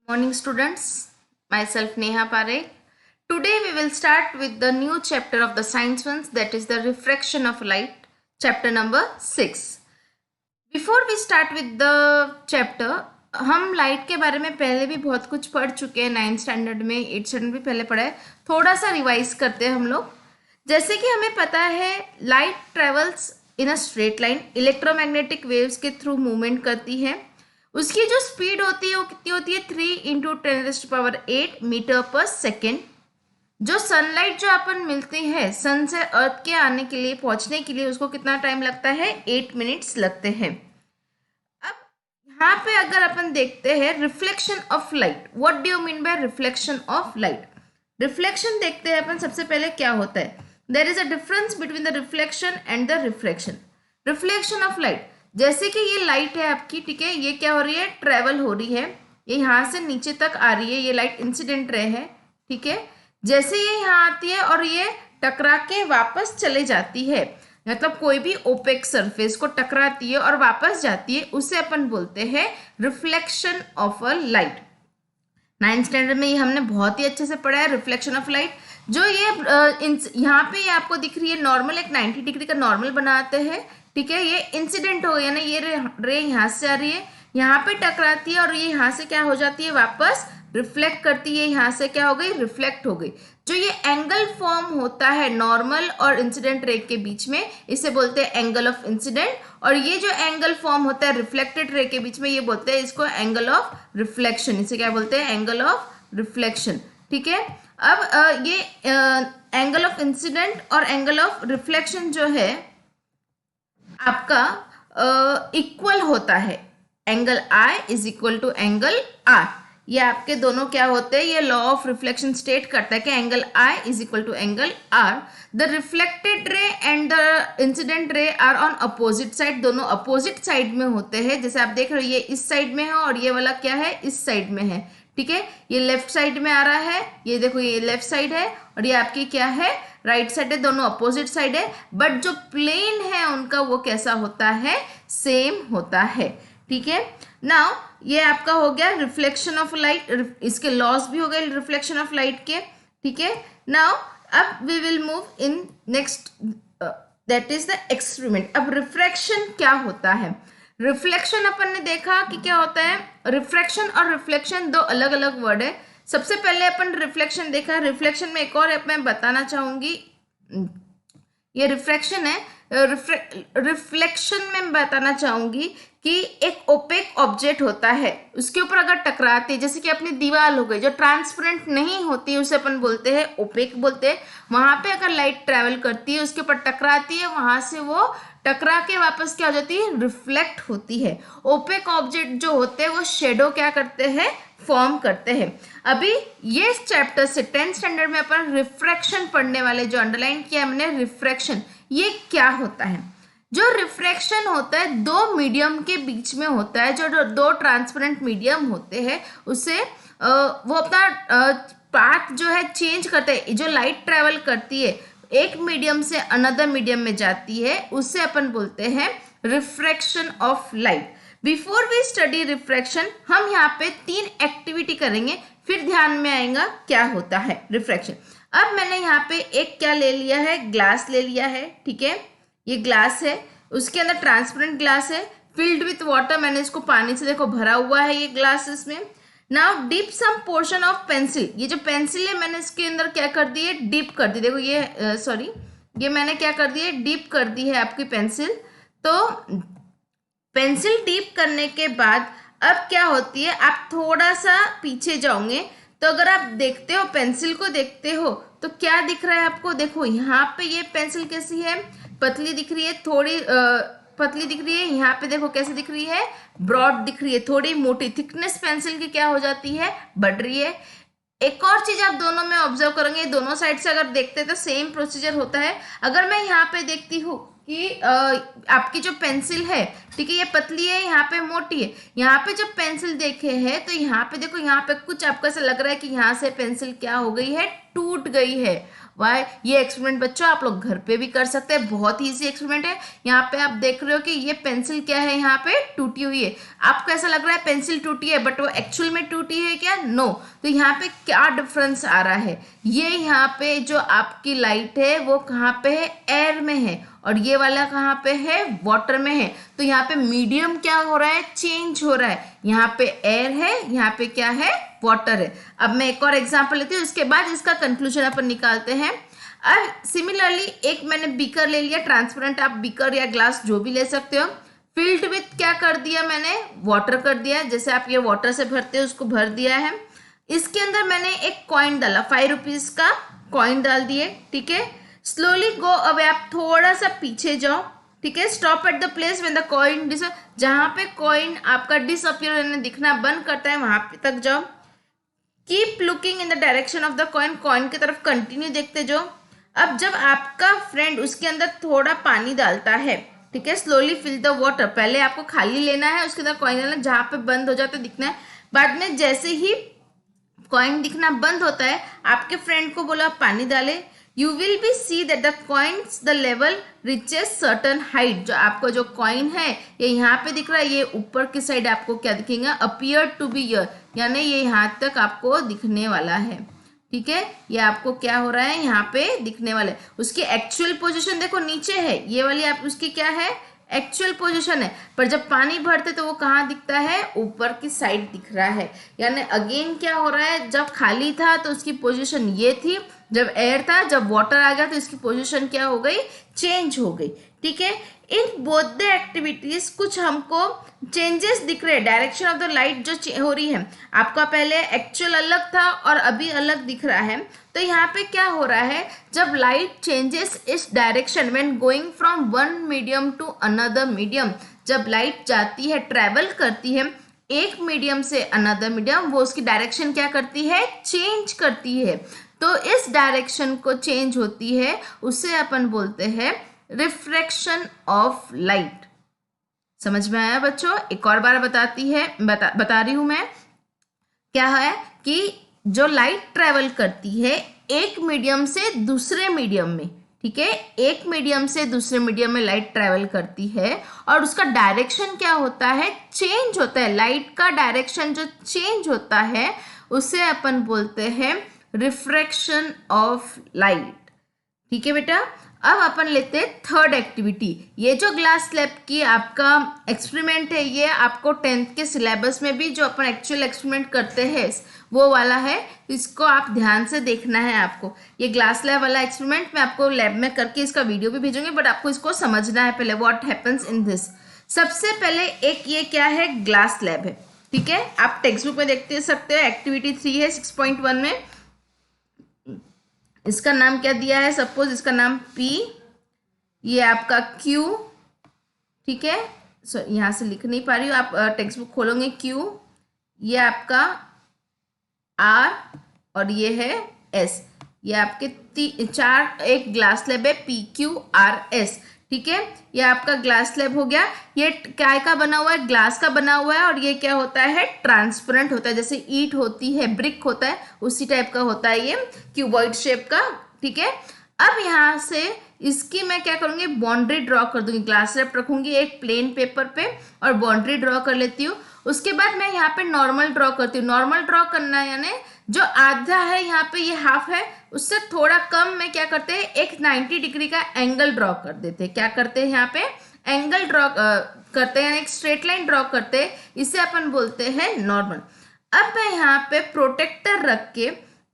Morning students, myself Neha Parekh. Today we will start with the new chapter of the science ones, that is the refraction of light, chapter number 6. Before we start with the chapter, हम light के बारे में पहले भी बहुत कुछ पढ़ चुके हैं, 9th स्टैंडर्ड में, 8th स्टैंडर्ड भी पहले पढ़ा है. थोड़ा सा रिवाइज करते हैं हम लोग. जैसे कि हमें पता है light travels in a straight line, electromagnetic waves के थ्रू मूवमेंट करती है. उसकी जो स्पीड होती है वो कितनी होती है 3 × 10⁸ मीटर पर सेकेंड. जो सनलाइट जो अपन मिलती है सन से अर्थ के आने के लिए पहुंचने के लिए उसको कितना टाइम लगता है 8 मिनट्स लगते हैं. अब यहाँ पे अगर अपन देखते हैं reflection of light, what do you mean by reflection of light. Reflection देखते हैं अपन सबसे पहले क्या होता है. There is a difference between the reflection and the refraction. Reflection of light, जैसे कि ये लाइट है आपकी, ठीक है, ये क्या हो रही है, ट्रेवल हो रही है, ये यहाँ से नीचे तक आ रही है, ये लाइट इंसिडेंट रे है, ठीक है. जैसे ये यहाँ आती है और ये टकरा के वापस चले जाती है, मतलब कोई भी ओपेक सरफेस को टकराती है और वापस जाती है, उसे अपन बोलते हैं reflection of a light. 9th standard में ये हमने बहुत ही अच्छे से पढ़ा है रिफ्लेक्शन ऑफ लाइट. जो ये यहाँ पे ये आपको दिख रही है नॉर्मल, एक 90 डिग्री का नॉर्मल बनाते हैं, ठीक है. ये इंसिडेंट हो गया ना, ये रे यहाँ से आ रही है, यहाँ पे टकराती है और ये यहाँ से क्या हो जाती है, वापस रिफ्लेक्ट करती है, यहाँ से क्या हो गई, रिफ्लेक्ट हो गई. जो ये एंगल फॉर्म होता है नॉर्मल और इंसिडेंट रे के बीच में, इसे बोलते हैं एंगल ऑफ इंसिडेंट. और ये जो एंगल फॉर्म होता है रिफ्लेक्टेड रे के बीच में, ये बोलते हैं इसको एंगल ऑफ रिफ्लेक्शन. इसे क्या बोलते हैं, एंगल ऑफ रिफ्लेक्शन, ठीक है. अब ये एंगल ऑफ इंसिडेंट और एंगल ऑफ रिफ्लेक्शन जो है आपका इक्वल होता है. Angle I is equal to angle R. ये आपके दोनों क्या होते हैं, ये लॉ ऑफ रिफ्लेक्शन स्टेट करता है कि angle I is equal to angle R. The reflected ray and the incident ray are on opposite side. दोनों अपोजिट साइड में होते हैं. जैसे आप देख रहे हो ये इस साइड में है और ये वाला क्या है, इस साइड में है, ठीक है. ये लेफ्ट साइड में आ रहा है, ये देखो ये लेफ्ट साइड है और ये आपकी क्या है, राइट साइड है. दोनों अपोजिट साइड है, बट जो प्लेन है उनका वो कैसा होता है, सेम होता है, ठीक है. नाउ ये आपका हो गया रिफ्लेक्शन ऑफ लाइट, इसके लॉस भी हो गए रिफ्लेक्शन ऑफ लाइट के, ठीक है. नाउ अब we will move in next, that is the experiment. अब रिफ्रैक्शन क्या होता है. रिफ्लेक्शन अपन ने देखा कि क्या होता है. रिफ्रैक्शन और रिफ्लेक्शन दो अलग अलग वर्ड है. सबसे पहले अपन रिफ्लेक्शन देखा. रिफ्लेक्शन में एक और मैं बताना चाहूंगी, ये रिफ्रैक्शन है. रिफ्लेक्शन में बताना चाहूंगी कि एक ओपेक ऑब्जेक्ट होता है, उसके ऊपर अगर टकराती है, जैसे कि अपनी दीवार हो गई जो ट्रांसपेरेंट नहीं होती, उसे अपन बोलते हैं ओपेक बोलते हैं. वहां पे अगर लाइट ट्रेवल करती है, उसके ऊपर टकराती है, वहां से वो टकरा के वापस क्या हो जाती है, रिफ्लेक्ट होती है. ओपेक ऑब्जेक्ट जो होते हैं वो शेडो क्या करते हैं, फॉर्म करते हैं. अभी ये चैप्टर से 10th स्टैंडर्ड में अपन रिफ्रैक्शन पढ़ने वाले, जो अंडरलाइन किया हमने रिफ्रैक्शन, ये क्या होता है. जो रिफ्रैक्शन होता है दो मीडियम के बीच में होता है. जो दो ट्रांसपेरेंट मीडियम होते हैं उसे वो अपना पाथ जो है चेंज करते हैं. जो लाइट ट्रेवल करती है एक मीडियम से अनदर मीडियम में जाती है, उससे अपन बोलते हैं refraction of light. Before we study refraction, हम यहाँ पे 3 एक्टिविटी करेंगे, फिर ध्यान में आएगा क्या होता है रिफ्रैक्शन. अब मैंने यहाँ पे एक क्या ले लिया है, ग्लास ले लिया है, ठीक है. ये ग्लास है, उसके अंदर ट्रांसपेरेंट ग्लास है, फिल्ड विथ वाटर. मैंने इसको पानी से देखो भरा हुआ है ये ग्लास इसमें. Now dip some portion of pencil. ये जो पेंसिल है मैंने इसके अंदर क्या कर दी है, डिप कर दी. देखो ये सॉरी, ये मैंने क्या कर दी है, डिप कर दी है आपकी पेंसिल. तो पेंसिल डीप करने के बाद अब क्या होती है, आप थोड़ा सा पीछे जाओगे तो अगर आप देखते हो, पेंसिल को देखते हो, तो क्या दिख रहा है आपको. देखो यहाँ पे ये पेंसिल कैसी है, पतली दिख रही है, थोड़ी पतली दिख रही है. यहाँ पे देखो कैसे दिख रही है, ब्रॉड दिख रही है, थोड़ी मोटी. थिकनेस पेंसिल की क्या हो जाती है, बढ़ रही है. एक और चीज आप दोनों में ऑब्जर्व करेंगे, दोनों साइड से अगर देखते हैं तो सेम प्रोसीजर होता है. अगर मैं यहाँ पे देखती हूँ कि आपकी जो पेंसिल है, ठीक है, ये पतली है, यहाँ पे मोटी है। यहाँ पे जब पेंसिल देखे है तो यहाँ पे देखो, यहाँ पे कुछ आपको ऐसा लग रहा है कि यहाँ से पेंसिल क्या हो गई है, टूट गई है। वाई, ये एक्सपेरिमेंट बच्चों आप लोग घर पे भी कर सकते हैं, बहुत ही इजी एक्सपेरिमेंट है। यहाँ पे आप देख रहे हो कि ये पेंसिल क्या है, यहाँ पे टूटी हुई है। आपको ऐसा लग रहा है पेंसिल टूटी है, बट वो एक्चुअल में टूटी है क्या? नो। तो यहाँ पे क्या डिफरेंस आ रहा है, ये यहाँ पे जो आपकी लाइट है वो कहाँ पे है, एयर में है, और ये वाला कहाँ पे है, वाटर में है। तो यहाँ पे मीडियम क्या हो रहा है, चेंज हो रहा है। यहाँ पे एयर है, यहाँ पे क्या है, वाटर है। अब मैं एक और एग्जांपल लेती हूँ, उसके बाद इसका कंक्लूजन अपन निकालते हैं। अब सिमिलरली एक मैंने बीकर ले लिया, ट्रांसपेरेंट, आप बीकर या ग्लास जो भी ले सकते हो। फिल्ड विथ क्या कर दिया मैंने, वाटर कर दिया, जैसे आप ये वाटर से भरते हो उसको भर दिया है। इसके अंदर मैंने एक कॉइन डाला, 5 रुपीज का कॉइन डाल दिए, ठीक है। स्लोली गो अवे, आप थोड़ा सा पीछे जाओ, ठीक है। Stop at the place when the coin जहां पे कॉइन आपका डिसअपियर दिखना बंद करता है वहां पे तक जाओ। Keep looking in the direction of the coin, coin की तरफ कंटिन्यू देखते जाओ। अब जब आपका फ्रेंड उसके अंदर थोड़ा पानी डालता है, ठीक है, स्लोली फिल द वाटर, पहले आपको खाली लेना है, उसके अंदर कॉइन डालना, जहां पे बंद हो जाता है दिखना है। बाद में जैसे ही कॉइन दिखना बंद होता है, आपके फ्रेंड को बोलो आप पानी डाले। You will be see that the coins the level reaches certain height, जो आपको जो कॉइन है ये यहाँ पे दिख रहा है, ये ऊपर की साइड आपको क्या दिखेगा, अपीयर टू बी यर, यानी ये यहाँ तक आपको दिखने वाला है, ठीक है। ये आपको क्या हो रहा है, यहाँ पे दिखने वाला है। उसकी एक्चुअल पोजीशन देखो नीचे है, ये वाली आप उसकी क्या है, एक्चुअल पोजीशन है, पर जब पानी भरते तो वो कहाँ दिखता है, ऊपर की साइड दिख रहा है। यानी अगेन क्या हो रहा है, जब खाली था तो उसकी पोजीशन ये थी, जब एयर था, जब वाटर आ गया तो इसकी पोजीशन क्या हो गई, चेंज हो गई, ठीक है। इन बोथ द एक्टिविटीज कुछ हमको चेंजेस दिख रहे हैं, डायरेक्शन ऑफ द लाइट जो हो रही है, आपका पहले एक्चुअल अलग था और अभी अलग दिख रहा है। तो यहाँ पे क्या हो रहा है, जब लाइट चेंजेस इस direction when going from one medium to another medium, जब लाइट जाती है, ट्रेवल करती है एक मीडियम से अनदर मीडियम, वो उसकी डायरेक्शन क्या करती है, चेंज करती है। तो इस डायरेक्शन को चेंज होती है, उसे अपन बोलते हैं रिफ्रैक्शन ऑफ लाइट। समझ में आया बच्चों? एक और बार बता रही हूं मैं, क्या है कि जो लाइट ट्रेवल करती है एक मीडियम से दूसरे मीडियम में, ठीक है, एक मीडियम से दूसरे मीडियम में लाइट ट्रेवल करती है, और उसका डायरेक्शन क्या होता है, चेंज होता है। लाइट का डायरेक्शन जो चेंज होता है उसे अपन बोलते हैं रिफ्रैक्शन ऑफ लाइट, ठीक है बेटा। अब अपन लेते हैं थर्ड एक्टिविटी। ये जो ग्लास स्लैब की आपका एक्सपेरिमेंट है, ये आपको 10th के सिलेबस में भी जो अपन एक्चुअल एक्सपेरिमेंट करते हैं वो वाला है, इसको आप ध्यान से देखना है आपको। ये ग्लास स्लैब वाला एक्सपेरिमेंट मैं आपको लैब में करके इसका वीडियो भी भेजूंगी, बट आपको इसको समझना है पहले, व्हाट हैपन्स इन दिस। सबसे पहले एक ये क्या है, ग्लास स्लैब है, ठीक है, आप टेक्स्ट बुक में देखते सकते हो, एक्टिविटी 3 है 6.1 में। इसका नाम क्या दिया है, सपोज इसका नाम P, ये आपका Q, ठीक है, यहाँ से लिख नहीं पा रही हूँ, आप टेक्स्ट बुक खोलोगे, Q, ये आपका R, और ये है S। ये आपके चार एक ग्लास स्लैब है, PQRS, ठीक है। ये आपका ग्लास स्लैब हो गया। ये क्या का बना हुआ है, ग्लास का बना हुआ है, और ये क्या होता है, ट्रांसपेरेंट होता है, जैसे ईंट होती है, ब्रिक होता है, उसी टाइप का होता है ये क्यूबॉइड शेप का, ठीक है। अब यहाँ से इसकी मैं क्या करूंगी, बाउंड्री ड्रॉ कर दूंगी, ग्लास स्लैब रखूंगी एक प्लेन पेपर पे और बाउंड्री ड्रॉ कर लेती हूँ। उसके बाद मैं यहाँ पे नॉर्मल ड्रॉ करती हूँ। नॉर्मल ड्रॉ करना है यानी जो आधा है यहाँ पे, ये हाफ है, उससे थोड़ा कम में क्या करते हैं, एक 90 डिग्री का एंगल ड्रॉ कर देते हैं। क्या करते हैं, यहाँ पे एंगल ड्रॉ करते हैं, एक स्ट्रेट लाइन ड्रॉ करते हैं, इसे अपन बोलते हैं नॉर्मल। अब मैं यहाँ पे प्रोटेक्टर रख के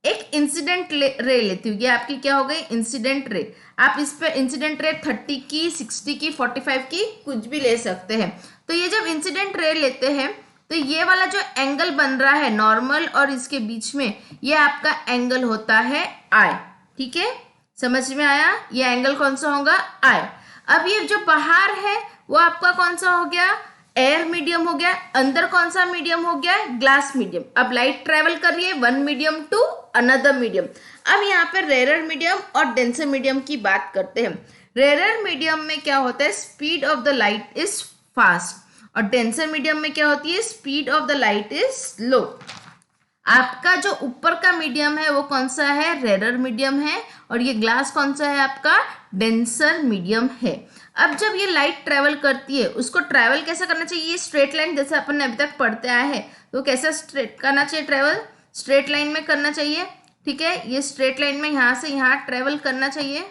एक इंसिडेंट रे लेती हूँ। ये आपकी क्या हो गई, इंसिडेंट रे। आप इस पे इंसिडेंट रे 30 की, 60 की, 45 की कुछ भी ले सकते हैं। तो ये जब इंसिडेंट रे लेते हैं तो ये वाला जो एंगल बन रहा है नॉर्मल और इसके बीच में, ये आपका एंगल होता है आई, ठीक है, समझ में आया। ये एंगल कौन सा होगा, आई। अब ये जो बाहर है वो आपका कौन सा हो गया, एयर मीडियम हो गया। अंदर कौन सा मीडियम हो गया, ग्लास मीडियम। अब लाइट ट्रेवल कर रही है one medium to another medium. अब यहाँ पे रेयर मीडियम और डेंसर मीडियम की बात करते हैं। रेयर मीडियम में क्या होता है, speed of the light is fast, और डेंसर मीडियम में क्या होती है, speed of the light is slow. आपका जो ऊपर का मीडियम है वो कौन सा है, रेयर मीडियम है, और ये ग्लास कौन सा है आपका, डेंसर मीडियम है। अब जब ये लाइट ट्रेवल करती है, उसको ट्रेवल कैसा करना चाहिए, स्ट्रेट लाइन जैसे अपन ने अभी तक पढ़ते आया है, तो कैसा स्ट्रेट करना चाहिए, ट्रेवल स्ट्रेट लाइन में करना चाहिए। ठीक है, ये स्ट्रेट लाइन में यहाँ से यहाँ ट्रेवल करना चाहिए,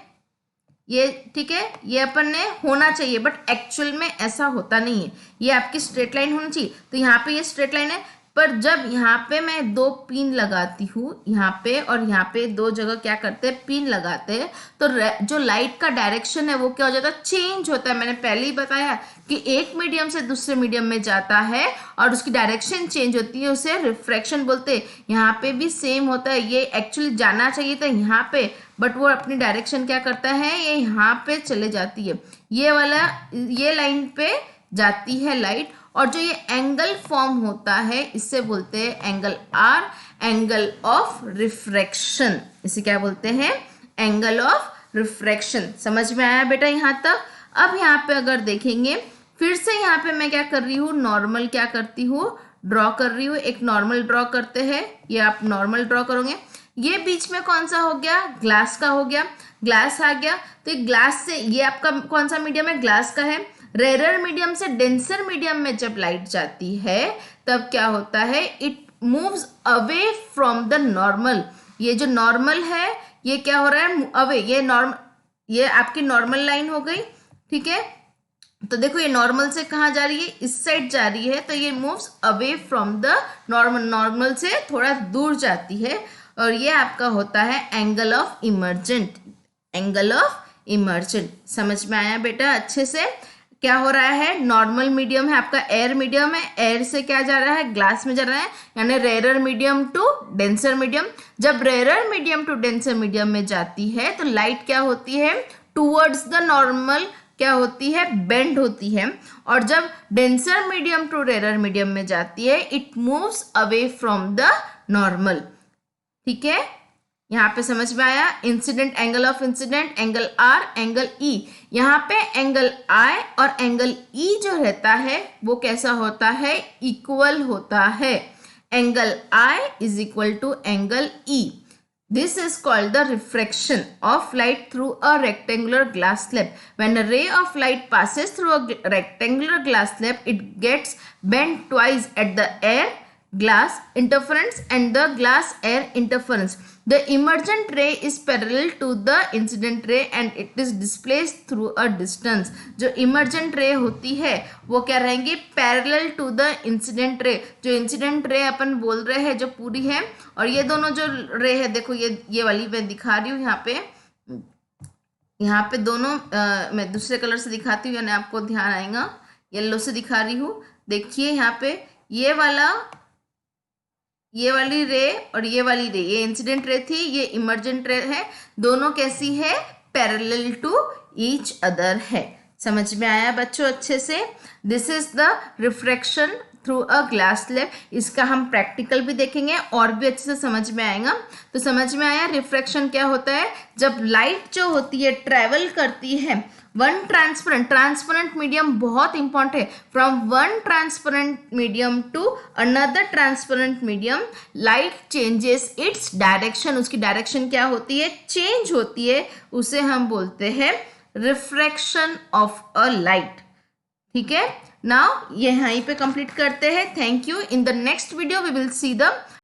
ये ठीक है, ये अपन ने होना चाहिए, बट एक्चुअल में ऐसा होता नहीं है, ये आपकी स्ट्रेट लाइन होनी चाहिए। तो यहाँ पे ये स्ट्रेट लाइन है, पर जब यहाँ पे मैं दो पिन लगाती हूँ, यहाँ पे और यहाँ पे दो जगह क्या करते हैं, पिन लगाते हैं, तो जो लाइट का डायरेक्शन है वो क्या हो जाता है, चेंज होता है। मैंने पहले ही बताया कि एक मीडियम से दूसरे मीडियम में जाता है और उसकी डायरेक्शन चेंज होती है, उसे रिफ्रैक्शन बोलते हैं। यहाँ पे भी सेम होता है, ये एक्चुअली जाना चाहिए था यहाँ पे, बट वो अपनी डायरेक्शन क्या करता है, ये यहाँ पे चले जाती है, ये वाला ये लाइन पे जाती है लाइट, और जो ये एंगल फॉर्म होता है इससे बोलते हैं angle R, angle of refraction. इसे क्या बोलते हैं, एंगल ऑफ रिफ्रैक्शन। समझ में आया बेटा यहाँ तक। अब यहाँ पे अगर देखेंगे, फिर से यहाँ पे मैं क्या कर रही हूँ, नॉर्मल क्या करती हूँ, ड्रॉ कर रही हूँ, एक नॉर्मल ड्रॉ करते हैं, ये आप नॉर्मल ड्रॉ करोगे। ये बीच में कौन सा हो गया, ग्लास का हो गया, ग्लास आ गया, तो ये ग्लास से, ये आपका कौन सा मीडियम है, ग्लास का है। रेयर मीडियम से डेंसर मीडियम में जब लाइट जाती है तब क्या होता है, it moves away from the normal. ये जो नॉर्मल है ये क्या हो रहा है, अवे, ये नॉर्मल, ये आपकी नॉर्मल लाइन हो गई। ठीक है, तो देखो ये नॉर्मल से कहाँ जा रही है, इस साइड जा रही है, तो ये moves away from the normal, normal से थोड़ा दूर जाती है, और ये आपका होता है angle of emergent, angle of emergent. समझ में आया बेटा अच्छे से। क्या हो रहा है, नॉर्मल मीडियम है आपका, एयर मीडियम है, एयर से क्या जा रहा है, ग्लास में जा रहा है, यानी rare medium to denser medium. जब rare medium to denser medium में जाती है तो लाइट क्या होती है, टूवर्ड्स द नॉर्मल क्या होती है, बेंड होती है, और जब denser medium to rare medium में जाती है, it moves away from the normal. ठीक है, यहाँ पे समझ में आया, incident, angle of incident, angle R, angle E. यहाँ पे एंगल आई और एंगल ई जो रहता है वो कैसा होता है, इक्वल होता है। Angle I is equal to angle E. This is called the refraction of light through a rectangular glass slab. When a ray of light passes through a rectangular glass slab, it gets bent twice at the air glass interference and the glass air interference. The emergent ray is parallel to the incident ray and it is displaced through a distance. जो emergent ray होती है वो क्या रहेंगी, parallel to the incident ray। जो incident ray अपन बोल रहे हैं जो पूरी है, और ये दोनों जो रे है, देखो ये वाली मैं दिखा रही हूँ यहाँ पे दोनों मैं दूसरे कलर से दिखाती हूँ, यानी आपको ध्यान आएगा, येलो से दिखा रही हूँ। देखिए यहाँ पे ये वाली रे और ये वाली रे, ये इंसिडेंट रे थी, ये इमर्जेंट रे है, दोनों कैसी है, पैरेलल टू ईच अदर है। समझ में आया बच्चों अच्छे से। This is the refraction through a glass slab. इसका हम प्रैक्टिकल भी देखेंगे और भी अच्छे से समझ में आएगा। तो समझ में आया रिफ्रैक्शन क्या होता है, जब लाइट जो होती है ट्रेवल करती है वन ट्रांसपेरेंट मीडियम, बहुत इंपॉर्टेंट है, from one transparent medium to another transparent medium, light changes its direction. उसकी डायरेक्शन क्या होती है, चेंज होती है, उसे हम बोलते हैं रिफ्रैक्शन ऑफ अ लाइट। ठीक है, नाउ ये यहीं पे कंप्लीट करते हैं। Thank you. In the next video we will see the